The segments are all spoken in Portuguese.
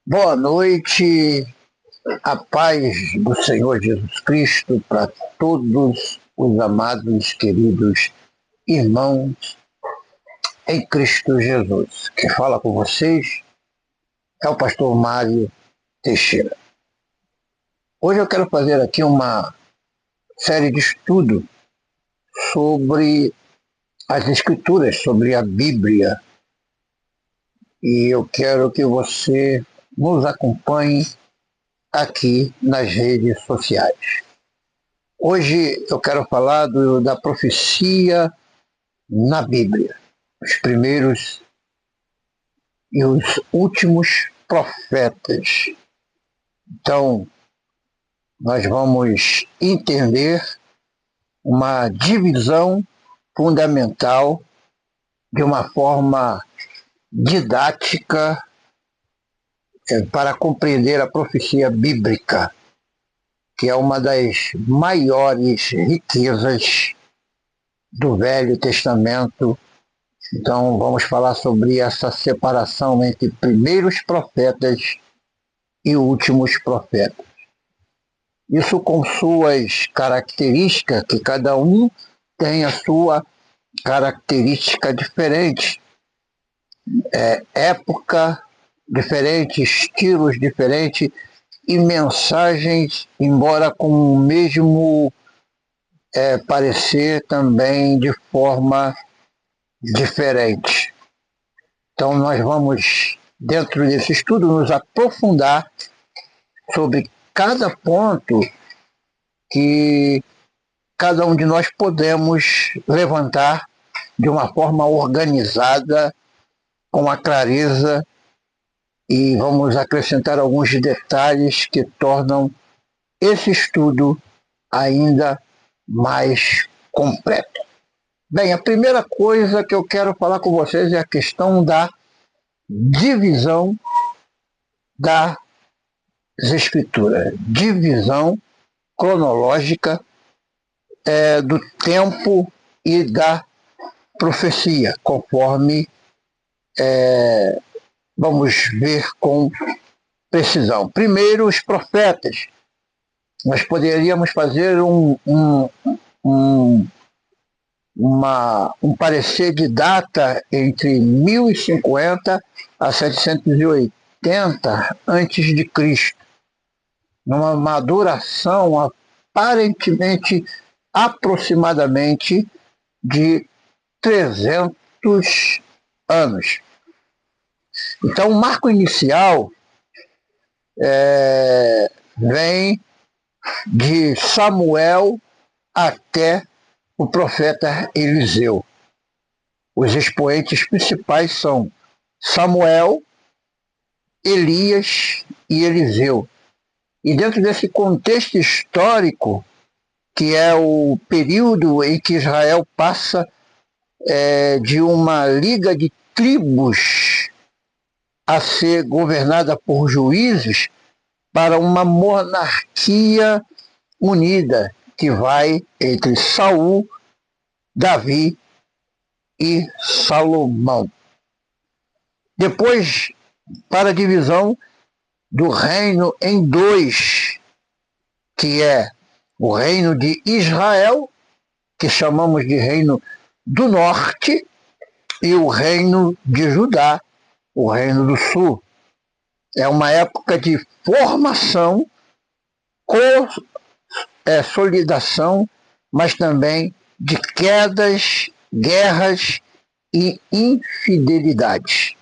Boa noite, a paz do Senhor Jesus Cristo para todos os amados, queridos irmãos em Cristo Jesus. Quem fala com vocês é o pastor Mário Teixeira. Hoje eu quero fazer aqui uma série de estudo sobre as Escrituras, sobre a Bíblia. E eu quero que você nos acompanhe aqui nas redes sociais. Hoje eu quero falar da profecia na Bíblia, os primeiros e os últimos profetas. Então, nós vamos entender uma divisão fundamental de uma forma didática para compreender a profecia bíblica, que é uma das maiores riquezas do Velho Testamento. Então, vamos falar sobre essa separação entre primeiros profetas e últimos profetas. Isso com suas características, que cada um tem a sua característica diferente, época diferente, estilos diferentes e mensagens, embora com o mesmo parecer, também de forma diferente. Então nós vamos, dentro desse estudo, nos aprofundar sobre cada ponto que cada um de nós podemos levantar de uma forma organizada, com a clareza, e vamos acrescentar alguns detalhes que tornam esse estudo ainda mais completo. Bem, a primeira coisa que eu quero falar com vocês é a questão da divisão das Escrituras, divisão cronológica do tempo e da profecia, conforme vamos ver com precisão. Primeiro, os profetas. Nós poderíamos fazer um parecer de data entre 1050 a 780 antes de Cristo, numa duração aparentemente aproximadamente de 300 anos. Então, o marco inicial vem de Samuel até o profeta Eliseu. Os expoentes principais são Samuel, Elias e Eliseu. E dentro desse contexto histórico, que é o período em que Israel passa de uma liga de tribos a ser governada por juízes para uma monarquia unida, que vai entre Saul, Davi e Salomão. Depois, para a divisão do reino em dois, que é o reino de Israel, que chamamos de reino do norte, e o reino de Judá, o reino do sul. É uma época de formação, consolidação, mas também de quedas, guerras e infidelidades.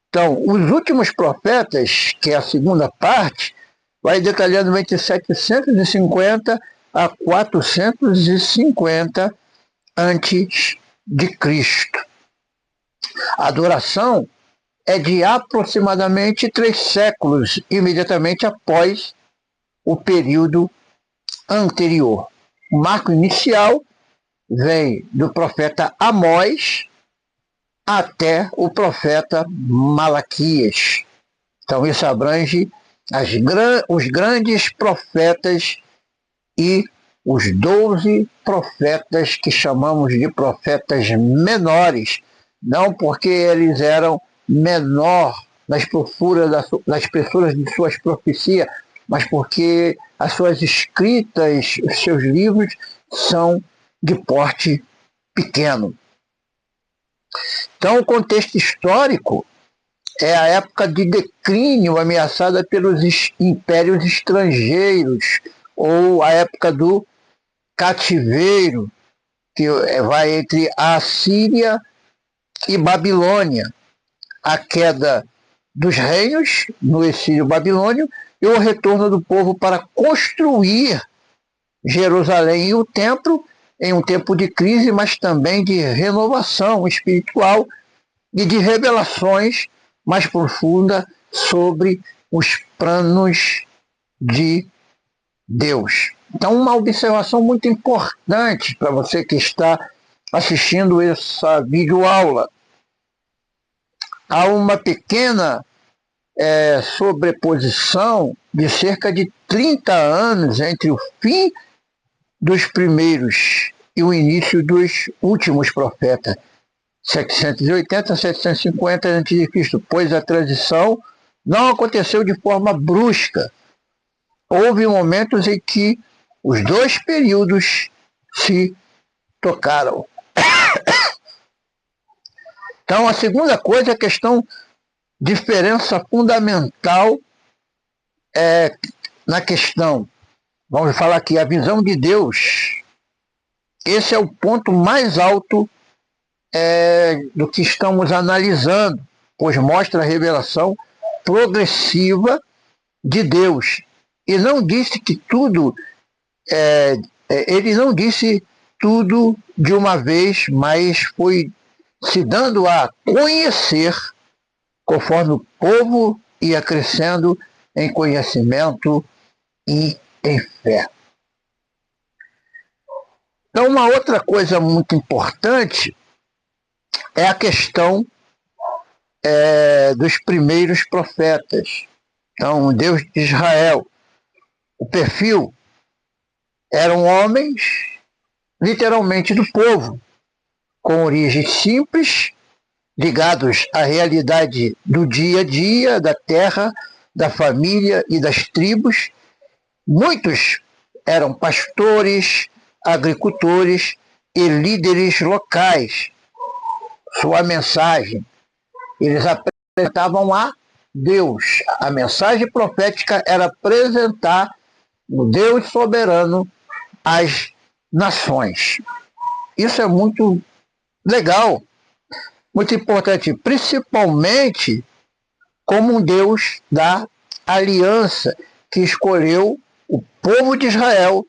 Então, os últimos profetas, que é a segunda parte, vai detalhando entre 750 a 450 antes de Cristo. A duração é de aproximadamente 3 séculos, imediatamente após o período anterior. O marco inicial vem do profeta Amós até o profeta Malaquias. Então isso abrange os grandes profetas e os 12 profetas que chamamos de profetas menores, não porque eles eram menor nas espessuras de suas profecias, mas porque as suas escritas, os seus livros são de porte pequeno. Então, o contexto histórico é a época de declínio ameaçada pelos impérios estrangeiros, ou a época do cativeiro, que vai entre a Assíria e Babilônia, a queda dos reinos no exílio babilônio e o retorno do povo para construir Jerusalém e o templo em um tempo de crise, mas também de renovação espiritual e de revelações mais profundas sobre os planos de Deus. Então, uma observação muito importante para você que está assistindo essa videoaula. Há uma pequena sobreposição de cerca de 30 anos entre o fim dos primeiros e o início dos últimos profetas, 780 a 750 a.C., pois a transição não aconteceu de forma brusca. Houve momentos em que os dois períodos se tocaram. Então, a segunda coisa é a questão diferença fundamental na questão, vamos falar aqui, a visão de Deus. Esse é o ponto mais alto do que estamos analisando, pois mostra a revelação progressiva de Deus. E não disse que tudo, ele não disse tudo de uma vez, mas foi se dando a conhecer conforme o povo ia crescendo em conhecimento e em fé. Então, uma outra coisa muito importante é a questão dos primeiros profetas. Então, o Deus de Israel, o perfil eram homens, literalmente do povo, com origem simples, ligados à realidade do dia a dia, da terra, da família e das tribos. Muitos eram pastores, agricultores e líderes locais. Sua mensagem, eles apresentavam a Deus. A mensagem profética era apresentar o Deus soberano às nações. Isso é muito legal, muito importante, principalmente como um Deus da aliança que escolheu o povo de Israel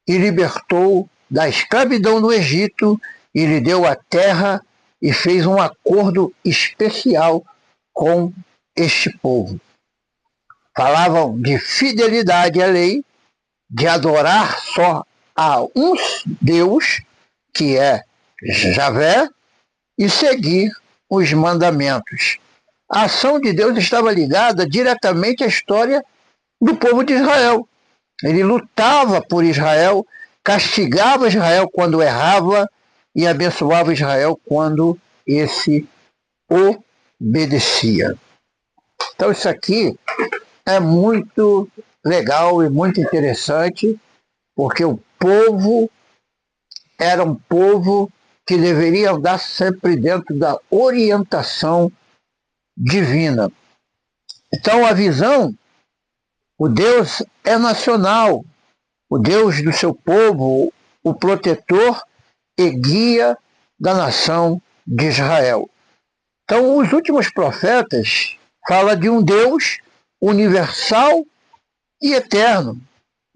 e libertou da escravidão no Egito e lhe deu a terra e fez um acordo especial com este povo. Falavam de fidelidade à lei, de adorar só a um Deus, que é Javé, e seguir os mandamentos. A ação de Deus estava ligada diretamente à história do povo de Israel. Ele lutava por Israel, castigava Israel quando errava e abençoava Israel quando esse obedecia. Então isso aqui é muito legal e muito interessante, porque o povo era um povo que deveria andar sempre dentro da orientação divina. Então a visão, o Deus é nacional, o Deus do seu povo, o protetor e guia da nação de Israel. Então os últimos profetas falam de um Deus universal e eterno.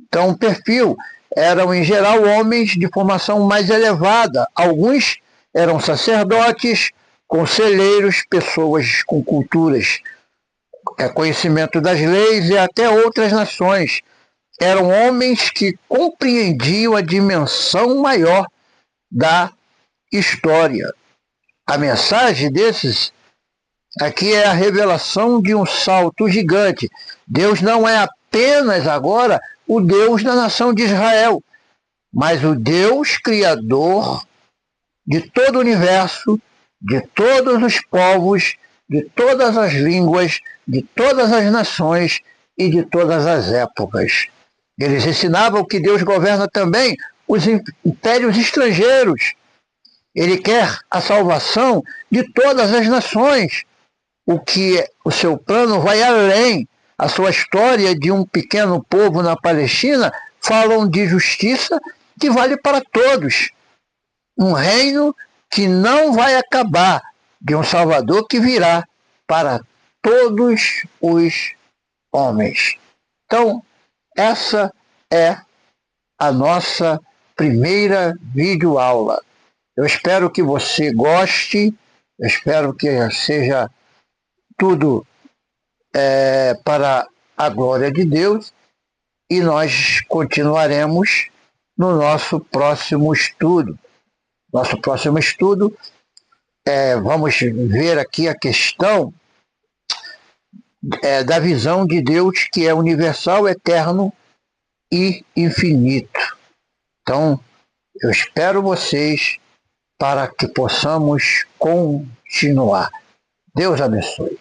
Então o perfil eram em geral homens de formação mais elevada. Alguns eram sacerdotes, conselheiros, pessoas com culturas, conhecimento das leis e até outras nações. Eram homens que compreendiam a dimensão maior da história. A mensagem desses aqui é a revelação de um salto gigante. Deus não é apenas agora o Deus da nação de Israel, mas o Deus criador de todo o universo, de todos os povos de todas as línguas, de todas as nações e de todas as épocas. Eles ensinavam que Deus governa também os impérios estrangeiros. Ele quer a salvação de todas as nações. O seu plano vai além. A sua história de um pequeno povo na Palestina falam de justiça que vale para todos. Um reino que não vai acabar, de um Salvador que virá para todos os homens. Então, essa é a nossa primeira videoaula. Eu espero que você goste, eu espero que seja tudo para a glória de Deus, e nós continuaremos no nosso próximo estudo. Nosso próximo estudo, vamos ver aqui a questão da visão de Deus, que é universal, eterno e infinito. Então, eu espero vocês para que possamos continuar. Deus abençoe.